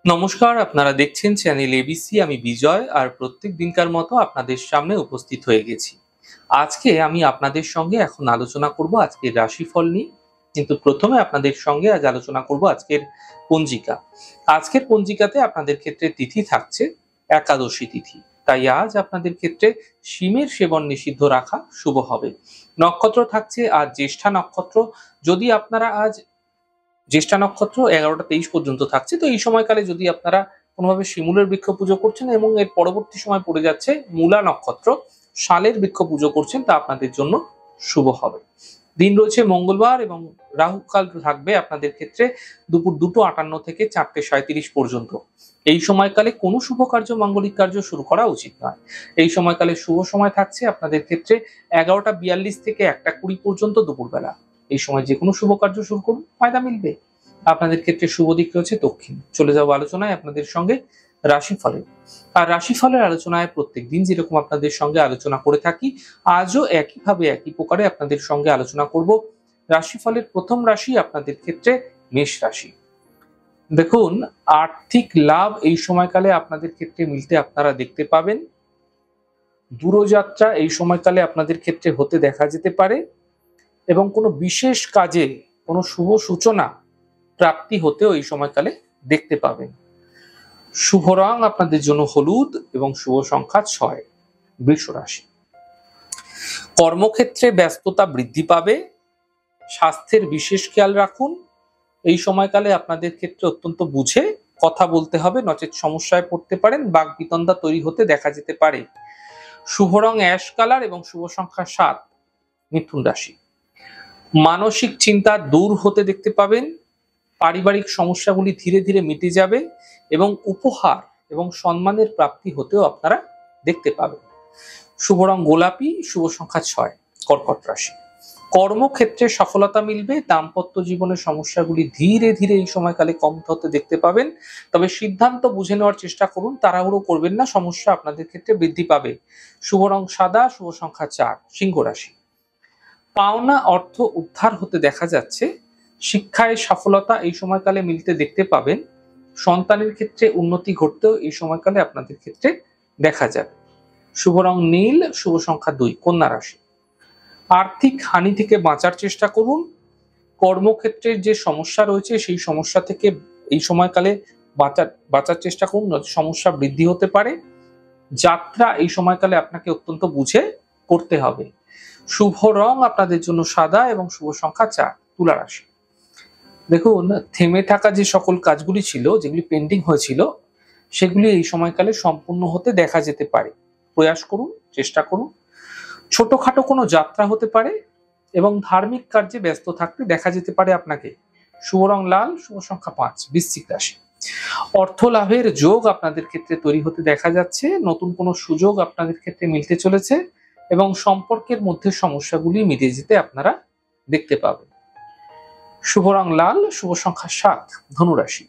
নমস্কার, আপনারা দেখছেন চ্যানেল এবিসি। আমি বিজয়, আর প্রত্যেক দিনকার মতো আপনাদের সামনে উপস্থিত হয়ে গেছি। আজকে আমি আপনাদের সঙ্গে এখন আলোচনা করব আজকের রাশিফল নিয়ে। কিন্তু প্রথমে আপনাদের সঙ্গে আজ আলোচনা করব আজকের পঞ্জিকা। আজকের পঞ্জিকাতে আপনাদের ক্ষেত্রে তিথি থাকছে একাদশী তিথি। তাই আজ আপনাদের ক্ষেত্রে শিমের সেবন নিষিদ্ধ রাখা শুভ হবে। নক্ষত্র থাকছে আজ জ্যেষ্ঠা নক্ষত্র। যদি আপনারা আজ জ্যেষ্ঠা নক্ষত্র 11টা 23 পর্যন্ত থাকছে, তো এই সময়কালে যদি আপনারা কোনোভাবে শিমুলের বৃক্ষ পুজো করছেন এবং এর পরবর্তী সময় পড়ে যাচ্ছে মূলা নক্ষত্র, শালের বৃক্ষ পুজো করছেন, তা আপনাদের জন্য শুভ হবে। দিন রয়েছে মঙ্গলবার এবং রাহুকাল থাকবে আপনাদের ক্ষেত্রে দুপুর 2:58 থেকে 4:37 পর্যন্ত। এই সময়কালে কোনো শুভ কার্য, মাঙ্গলিক কার্য শুরু করা উচিত নয়। এই সময়কালে শুভ সময় থাকছে আপনাদের ক্ষেত্রে 11টা 42 থেকে 1টা 20 পর্যন্ত দুপুরবেলা। এই সময় যে কোনো শুভ কার্য শুরু করুন, ফায়দা মিলবে। আপনাদের ক্ষেত্রে শুভ দিক রয়েছে দক্ষিণ। চলে যাবো আলোচনায় আপনাদের সঙ্গে রাশিফলের। আর রাশিফলের আলোচনায় প্রত্যেক দিন যেরকম আপনাদের সঙ্গে আলোচনা করে থাকি, আজও একইভাবে একই প্রকারে আপনাদের সঙ্গে আলোচনা করব। রাশিফলের প্রথম রাশি আপনাদের ক্ষেত্রে মেষ রাশি। দেখুন, আর্থিক লাভ এই সময়কালে আপনাদের ক্ষেত্রে মিলতে আপনারা দেখতে পাবেন। দূরযাত্রা এই সময়কালে আপনাদের ক্ষেত্রে হতে দেখা যেতে পারে এবং কোনো বিশেষ কাজে কোনো শুভ সূচনা প্রাপ্তি হতেও এই সময়কালে দেখতে পাবেন। শুভ রং আপনাদের জন্য হলুদ এবং শুভ সংখ্যা 6। বৃষ রাশি। কর্মক্ষেত্রে ব্যস্ততা বৃদ্ধি পাবে। স্বাস্থ্যের বিশেষ খেয়াল রাখুন। এই সময়কালে আপনাদের ক্ষেত্রে অত্যন্ত বুঝে কথা বলতে হবে, নচেৎ সমস্যায় পড়তে পারেন। বাকবিতণ্ডা তৈরি হতে দেখা যেতে পারে। শুভ রং অ্যাশ কালার এবং শুভ সংখ্যা 7। মিথুন রাশি। মানসিক চিন্তা দূর হতে দেখতে পাবেন। পারিবারিক সমস্যাগুলি ধীরে ধীরে মিটে যাবে এবং উপহার এবং সম্মানের প্রাপ্তি হতেও আপনারা দেখতে পাবেন। শুভ রং গোলাপি, শুভ সংখ্যা 6। কর্কট রাশি। কর্মক্ষেত্রে সফলতা মিলবে। দাম্পত্য জীবনের সমস্যাগুলি ধীরে ধীরে এই সময়কালে কম হতে দেখতে পাবেন। তবে সিদ্ধান্ত বুঝে নেওয়ার চেষ্টা করুন, তাড়াহুড়ো করবেন না, সমস্যা আপনাদের ক্ষেত্রে বৃদ্ধি পাবে। শুভ রং সাদা, শুভ সংখ্যা 4। সিংহ রাশি। পাওনা অর্থ উদ্ধার হতে দেখা যাচ্ছে। শিক্ষায় সফলতা এই সময়কালে মিলতে দেখতে পাবেন। সন্তানের ক্ষেত্রে উন্নতি ঘটতেও এই সময়কালে আপনাদের ক্ষেত্রে দেখা যাবে। শুভ রং নীল, শুভ সংখ্যা 2। কন্যা রাশি। আর্থিক হানি থেকে বাঁচার চেষ্টা করুন। কর্মক্ষেত্রের যে সমস্যা রয়েছে সেই সমস্যা থেকে এই সময়কালে বাঁচার চেষ্টা করুন, সমস্যা বৃদ্ধি হতে পারে। যাত্রা এই সময়কালে আপনাকে অত্যন্ত বুঝে করতে হবে। শুভ রং আপনাদের জন্য সাদা এবং শুভ সংখ্যা 4। তুলা রাশি। দেখুন, থেমে থাকা যে সকল কাজগুলি ছিল, যেগুলি পেন্ডিং হয়েছিল, সেগুলি এই সময়কালে সম্পূর্ণ হতে দেখা যেতে পারে। প্রয়াস করুন, চেষ্টা করুন। ছোটখাটো কোনো যাত্রা হতে পারে এবং ধার্মিক কার্যে ব্যস্ত থাকতে দেখা যেতে পারে আপনাকে। শুভ রং লাল, শুভ সংখ্যা 5। বৃশ্চিক রাশি। অর্থ লাভের যোগ আপনাদের ক্ষেত্রে তৈরি হতে দেখা যাচ্ছে। নতুন কোনো সুযোগ আপনাদের ক্ষেত্রে মিলতে চলেছে এবং সম্পর্কের মধ্যে সমস্যাগুলি মিটে যেতে আপনারা দেখতে পাবেন। শুভ রং লাল, শুভ সংখ্যা 7। ধনুরাশি।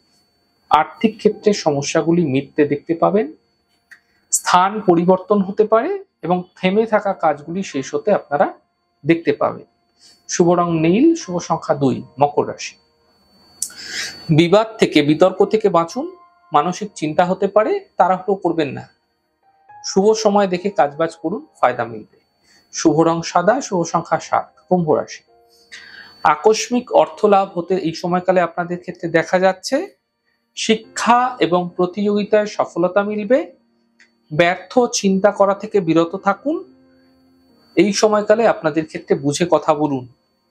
আর্থিক ক্ষেত্রে সমস্যাগুলি মিটতে দেখতে পাবেন। স্থান পরিবর্তন হতে পারে এবং থেমে থাকা কাজগুলি শেষ হতে আপনারা দেখতে পাবেন। শুভ রং নীল, শুভ সংখ্যা 2। মকর রাশি। বিবাদ থেকে, বিতর্ক থেকে বাঁচুন। মানসিক চিন্তা হতে পারে, তাড়াহুড়ো করবেন না। শুভ সময় দেখে কাজবাজ করুন, ফায়দা মিলবে। শুভ রং সাদা, শুভ সংখ্যা 7। কুম্ভ রাশি। আকস্মিক অর্থ লাভ হতে এই সময়কালে আপনাদের ক্ষেত্রে দেখা যাচ্ছে। শিক্ষা এবং প্রতিযোগিতায় সফলতা মিলবে। ব্যর্থ চিন্তা করা থেকে বিরত থাকুন। এই সময়কালে আপনাদের ক্ষেত্রে বুঝে কথা বলুন।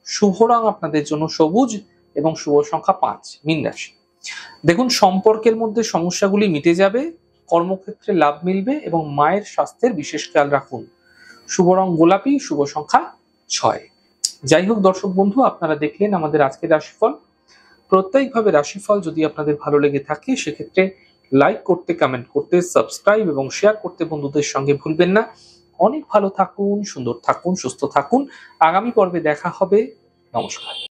শুভ রং আপনাদের জন্য সবুজ এবং শুভ সংখ্যা 5। মীন রাশি। দেখুন, সম্পর্কের মধ্যে সমস্যাগুলি মিটে যাবে। কর্মক্ষেত্রে লাভ মিলবে এবং মায়ের স্বাস্থ্যের বিশেষ খেয়াল রাখুন। শুভ রং গোলাপি, শুভ সংখ্যা 6। যাই হোক দর্শক বন্ধু, আপনারা দেখলেন আমাদের আজকের রাশিফল। প্রত্যেকভাবে রাশিফল যদি আপনাদের ভালো লেগে থাকে, সেক্ষেত্রে লাইক করতে, কমেন্ট করতে, সাবস্ক্রাইব এবং শেয়ার করতে বন্ধুদের সঙ্গে ভুলবেন না। অনেক ভালো থাকুন, সুন্দর থাকুন, সুস্থ থাকুন। আগামী পর্বে দেখা হবে। নমস্কার।